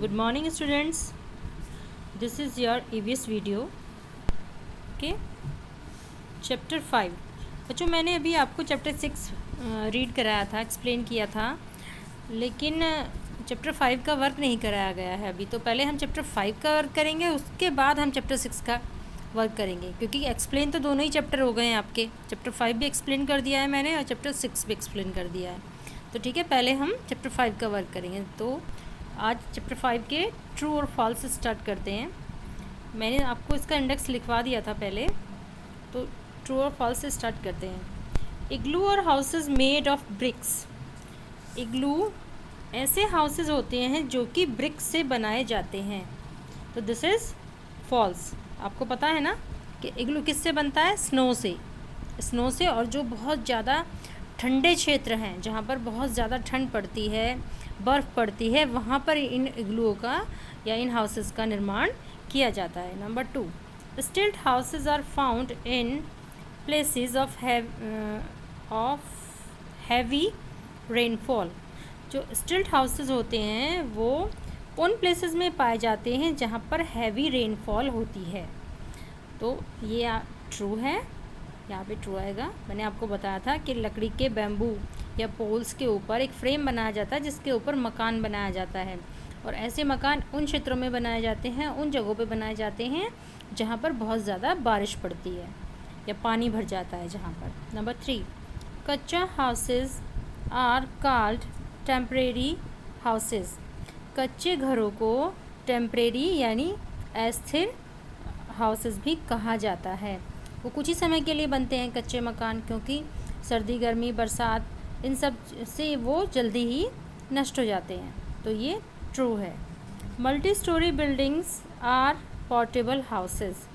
Good morning students, this is your EVS video. Okay, chapter 5. बच्चों मैंने अभी आपको चैप्टर 6 रीड कराया था, एक्सप्लेन किया था, लेकिन चैप्टर 5 का वर्क नहीं कराया गया है अभी। तो पहले हम चैप्टर 5 का वर्क करेंगे, उसके बाद हम चैप्टर 6 का वर्क करेंगे, क्योंकि एक्सप्लेन तो दोनों ही चैप्टर हो गए हैं आपके। चैप्टर 5 भी एक्सप्लेन कर दिया है मैंने और चैप्टर 6 भी एक्सप्लेन कर दिया है। तो ठीक है, पहले हम चैप्टर 5 का वर्क करेंगे। तो आज चैप्टर 5 के ट्रू और फॉल्स स्टार्ट करते हैं। मैंने आपको इसका इंडेक्स लिखवा दिया था पहले, तो ट्रू और फॉल्स से स्टार्ट करते हैं। इग्लू और हाउसेस मेड ऑफ ब्रिक्स। इग्लू ऐसे हाउसेस होते हैं जो कि ब्रिक्स से बनाए जाते हैं, तो दिस इज़ फॉल्स। आपको पता है ना कि इग्लू किससे बनता है? स्नो से। स्नो से, और जो बहुत ज़्यादा ठंडे क्षेत्र हैं जहाँ पर बहुत ज़्यादा ठंड पड़ती है, बर्फ़ पड़ती है, वहाँ पर इन इग्लुओं का या इन हाउसेस का निर्माण किया जाता है। Number 2, stilt houses are found in places of heavy rainfall. जो स्टिल्ट हाउसेस होते हैं वो उन प्लेसेस में पाए जाते हैं जहाँ पर हैवी रेनफॉल होती है। तो ये ट्रू है, यहाँ पे ट्रू आएगा। मैंने आपको बताया था कि लकड़ी के बैम्बू या पोल्स के ऊपर एक फ्रेम बनाया जाता है जिसके ऊपर मकान बनाया जाता है, और ऐसे मकान उन क्षेत्रों में बनाए जाते हैं, उन जगहों पे बनाए जाते हैं जहाँ पर बहुत ज़्यादा बारिश पड़ती है या पानी भर जाता है जहाँ पर। Number 3, kutcha houses are called temporary houses. कच्चे घरों को टेम्परेरी यानी अस्थिर हाउसेस भी कहा जाता है। वो कुछ ही समय के लिए बनते हैं कच्चे मकान, क्योंकि सर्दी, गर्मी, बरसात, इन सब से वो जल्दी ही नष्ट हो जाते हैं। तो ये ट्रू है। Multi storey buildings are portable houses.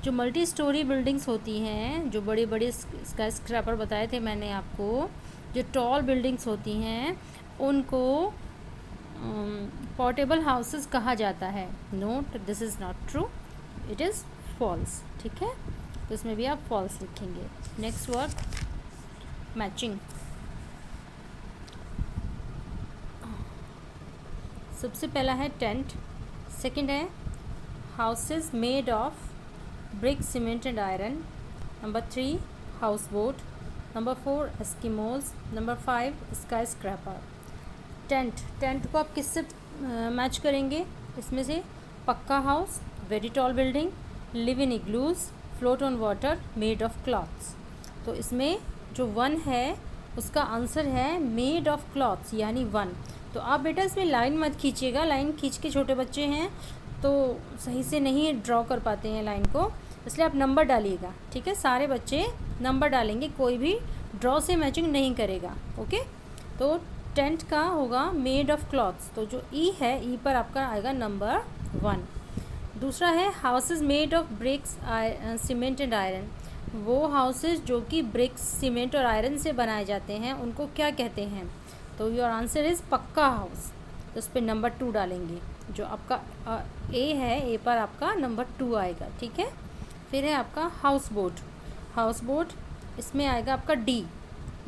जो मल्टी स्टोरी बिल्डिंग्स होती हैं, जो बड़े बड़े स्काई स्क्रैपर बताए थे मैंने आपको, जो टॉल बिल्डिंग्स होती हैं, उनको पोर्टेबल हाउसेस कहा जाता है। Note, this is not true, it is false. ठीक है, तो इसमें भी आप फॉल्स लिखेंगे। Next work, matching. सबसे पहला है टेंट, सेकंड है houses made of brick, cement and iron. Number 3, houseboat. Number 4, Eskimos. Number 5, skyscraper. Tent को आप किससे मैच करेंगे? इसमें से pucca house, very tall building, live in igloos, float on water, made of clothes. तो इसमें जो 1 है उसका आंसर है मेड ऑफ क्लॉथ्स, यानी 1। तो आप बेटा इसमें लाइन मत खींचिएगा, लाइन खींच के छोटे बच्चे हैं तो सही से नहीं ड्रॉ कर पाते हैं लाइन को, इसलिए आप नंबर डालिएगा। ठीक है, सारे बच्चे नंबर डालेंगे, कोई भी ड्रॉ से मैचिंग नहीं करेगा। ओके, तो टेंट का होगा मेड ऑफ क्लॉथ्स, तो जो ई है, ई पर आपका आएगा नंबर 1। दूसरा है houses made of BRICS, cement and iron. वो हाउसेस जो कि ब्रिक्स, सीमेंट और आयरन से बनाए जाते हैं उनको क्या कहते हैं? तो योर आंसर इज़ पक्का हाउस, तो उस पर नंबर 2 डालेंगे। जो आपका ए है, ए पर आपका नंबर 2 आएगा। ठीक है, फिर है आपका हाउस बोट। हाउस बोट, इसमें आएगा आपका डी,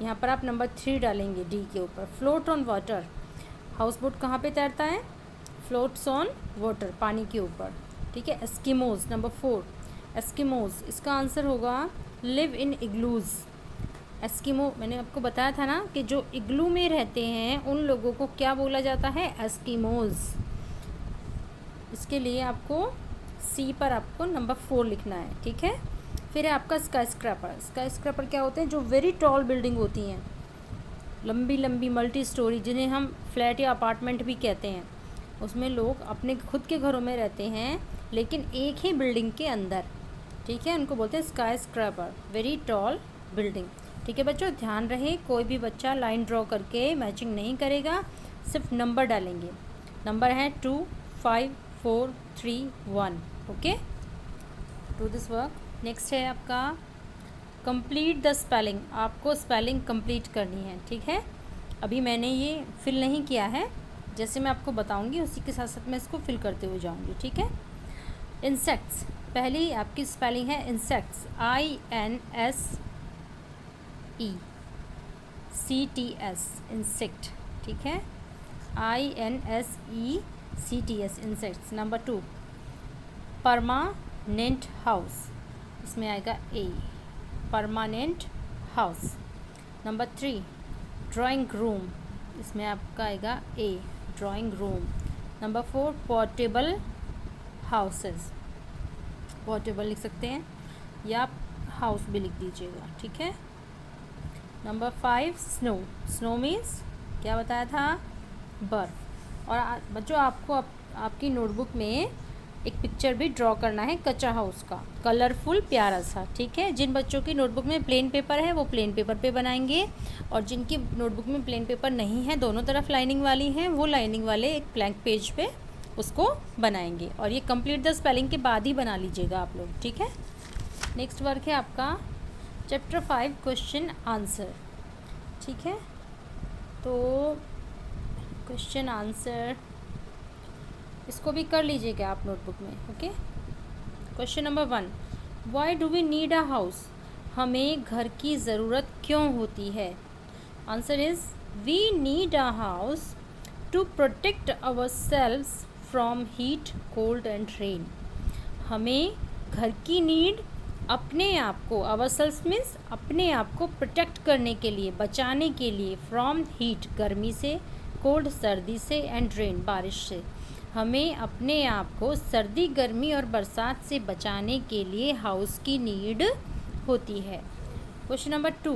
यहाँ पर आप नंबर 3 डालेंगे डी के ऊपर। Float on water, house boat कहाँ पे तैरता है? फ्लोट्स ऑन वाटर, पानी के ऊपर। ठीक है, एस्किमोज, नंबर 4, एस्किमोज, इसका आंसर होगा लिव इन इग्लूज। एस्किमो, मैंने आपको बताया था ना कि जो इग्लू में रहते हैं उन लोगों को क्या बोला जाता है? एस्किमोज। इसके लिए आपको सी पर आपको नंबर 4 लिखना है। ठीक है, फिर है आपका स्काई स्क्रैपर। स्काई स्क्रैपर क्या होते हैं? जो वेरी टॉल बिल्डिंग होती हैं, लंबी लंबी मल्टी स्टोरी, जिन्हें हम फ्लैट या अपार्टमेंट भी कहते हैं। उसमें लोग अपने खुद के घरों में रहते हैं लेकिन एक ही बिल्डिंग के अंदर। ठीक है, उनको बोलते हैं sky scraper, very tall building. ठीक है बच्चों, ध्यान रहे, कोई भी बच्चा लाइन ड्रॉ करके मैचिंग नहीं करेगा, सिर्फ नंबर डालेंगे। नंबर है 2, 5, 4, 3, 1। Okay, to this work. Next है आपका कंप्लीट द स्पेलिंग। आपको स्पेलिंग कंप्लीट करनी है। ठीक है, अभी मैंने ये फिल नहीं किया है, जैसे मैं आपको बताऊंगी उसी के साथ साथ मैं इसको फिल करते हुए जाऊंगी। ठीक है, इंसेक्ट्स, पहली आपकी स्पेलिंग है इंसेक्ट्स, INSECTS, इंसेक्ट। ठीक है, INSECT, CTS insects. Number 2 permanent house, इसमें आएगा A, permanent house. Number 3 drawing room, इसमें आपका आएगा A, drawing room. Number 4 portable houses, portable लिख सकते हैं या हाउस भी लिख दीजिएगा, ठीक है। नंबर 5 स्नो, स्नो मीन्स क्या बताया था, बर्फ़। और बच्चों आपको आपकी नोटबुक में एक पिक्चर भी ड्रॉ करना है कच्चा हाउस का, कलरफुल प्यारा सा, ठीक है। जिन बच्चों की नोटबुक में प्लेन पेपर है वो प्लेन पेपर पे बनाएंगे, और जिनकी नोटबुक में प्लेन पेपर नहीं है, दोनों तरफ लाइनिंग वाली हैं, वो लाइनिंग वाले एक ब्लैंक पेज पे उसको बनाएंगे। और ये कंप्लीट द स्पेलिंग के बाद ही बना लीजिएगा आप लोग, ठीक है। नेक्स्ट वर्क है आपका चैप्टर 5 क्वेश्चन आंसर, ठीक है। तो क्वेश्चन आंसर इसको भी कर लीजिएगा आप नोटबुक में, okay. Question number 1 why do we need a house, हमें घर की ज़रूरत क्यों होती है। Answer is we need a house to protect ourselves from heat cold and rain. हमें घर की नीड अपने आप को, आवर सेल्व्स मीन्स अपने आप को प्रोटेक्ट करने के लिए, बचाने के लिए, फ्रॉम हीट गर्मी से, कोल्ड सर्दी से, एंड रेन बारिश से। हमें अपने आप को सर्दी, गर्मी और बरसात से बचाने के लिए हाउस की नीड होती है। Question number 2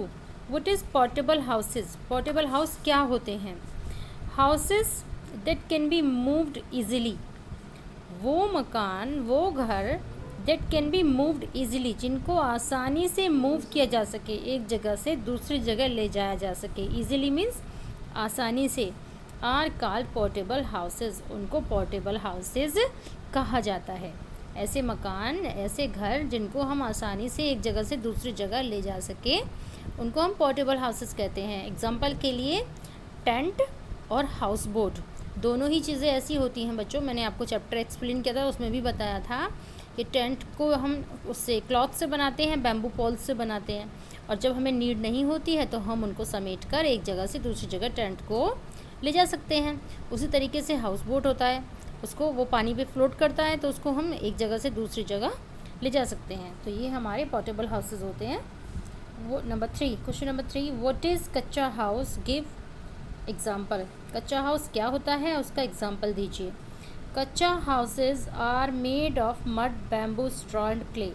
what is portable houses, portable house क्या होते हैं। Houses that can be moved easily, वो मकान, वो घर that can be moved easily, जिनको आसानी से मूव किया जा सके, एक जगह से दूसरी जगह ले जाया जा सके। ईजिली मीन्स आसानी से। आर कॉल्ड पोर्टेबल हाउसेस, उनको पोर्टेबल हाउसेस कहा जाता है। ऐसे मकान, ऐसे घर जिनको हम आसानी से एक जगह से दूसरी जगह ले जा सके, उनको हम पोर्टेबल हाउसेस कहते हैं। एग्जांपल के लिए टेंट और हाउस बोट, दोनों ही चीज़ें ऐसी होती हैं बच्चों। मैंने आपको चैप्टर एक्सप्लेन किया था, उसमें भी बताया था कि टेंट को हम उससे क्लॉथ से बनाते हैं, बैम्बू पॉल्स से बनाते हैं, और जब हमें नीड नहीं होती है तो हम उनको समेट कर एक जगह से दूसरी जगह टेंट को ले जा सकते हैं। उसी तरीके से हाउस बोट होता है, उसको वो पानी पे फ्लोट करता है, तो उसको हम एक जगह से दूसरी जगह ले जा सकते हैं। तो ये हमारे पोर्टेबल हाउसेस होते हैं। वो number 3 question number 3 what is kaccha house, give example. कच्चा हाउस क्या होता है, उसका एग्जाम्पल दीजिए। Kaccha houses are made of mud, bamboo, straw and clay.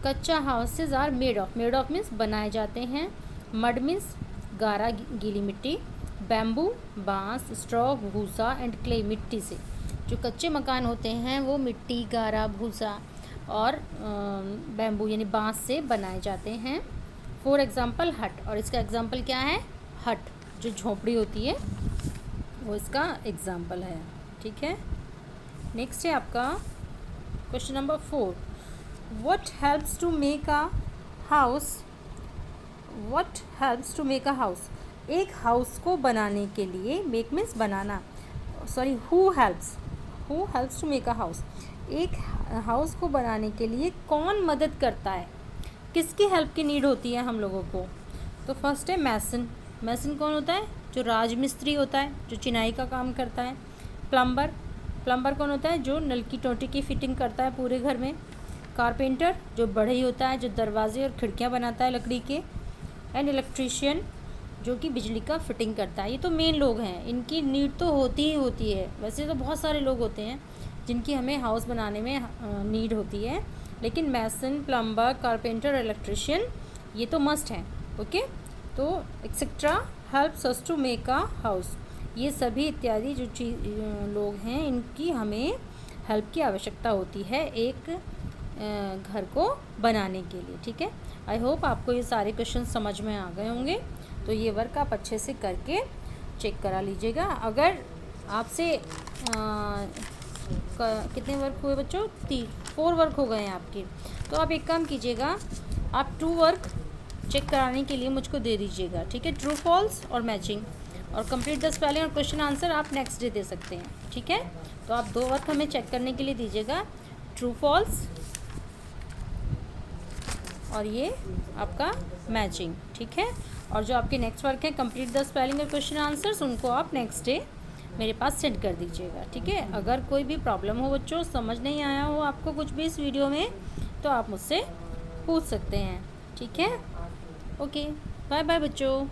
Kaccha houses are made of means बनाए जाते हैं, मड मीन्स गारा गीली मिट्टी, बैम्बू बांस, स्ट्रॉ भूसा, एंड क्ले मिट्टी से। जो कच्चे मकान होते हैं वो मिट्टी, गारा, भूसा और बैम्बू यानी बांस से बनाए जाते हैं। फॉर एग्ज़ाम्पल हट, और इसका एग्ज़ाम्पल क्या है, हट जो झोपड़ी होती है वो इसका एग्ज़ाम्पल है, ठीक है। नेक्स्ट है आपका question number 4 what helps to make a house, what helps to make a house. एक हाउस को बनाने के लिए, मेक मीन्स बनाना, sorry who helps to make a house. एक हाउस को बनाने के लिए कौन मदद करता है, किसकी हेल्प की नीड होती है हम लोगों को। तो फर्स्ट है मैसन। मैसन कौन होता है, जो राजमिस्त्री होता है, जो चिनाई का काम करता है। प्लम्बर, प्लम्बर कौन होता है, जो नल की टोटी की फिटिंग करता है पूरे घर में। कारपेंटर, जो बढ़ई होता है, जो दरवाजे और खिड़कियाँ बनाता है लकड़ी के। एंड इलेक्ट्रीशियन, जो कि बिजली का फिटिंग करता है। ये तो मेन लोग हैं, इनकी नीड तो होती ही होती है। वैसे तो बहुत सारे लोग होते हैं जिनकी हमें हाउस बनाने में नीड होती है, लेकिन मैसन, प्लम्बर, कारपेंटर, इलेक्ट्रीशियन ये तो मस्ट हैं, ओके। तो etcetera helps us to make a house, ये सभी इत्यादि जो लोग हैं इनकी हमें हेल्प की आवश्यकता होती है एक घर को बनाने के लिए, ठीक है। आई होप आपको ये सारे क्वेश्चन समझ में आ गए होंगे। तो ये वर्क आप अच्छे से करके चेक करा लीजिएगा। अगर आपसे कितने वर्क हुए बच्चों, 4 वर्क हो गए हैं आपके, तो आप एक काम कीजिएगा, आप 2 वर्क चेक कराने के लिए मुझको दे दीजिएगा, ठीक है। ट्रू फॉल्स और मैचिंग, और कंप्लीट द स्पेलिंग और क्वेश्चन आंसर आप नेक्स्ट डे दे सकते हैं, ठीक है। तो आप 2 वर्क हमें चेक करने के लिए दीजिएगा, ट्रू फॉल्स और ये आपका मैचिंग, ठीक है। और जो आपके नेक्स्ट वर्क है कंप्लीट द स्पेलिंग और क्वेश्चन आंसर्स, उनको आप नेक्स्ट डे मेरे पास सेंड कर दीजिएगा, ठीक है। अगर कोई भी प्रॉब्लम हो बच्चों, समझ नहीं आया हो आपको कुछ भी इस वीडियो में, तो आप मुझसे पूछ सकते हैं, ठीक है। ओके, बाय बाय बच्चों।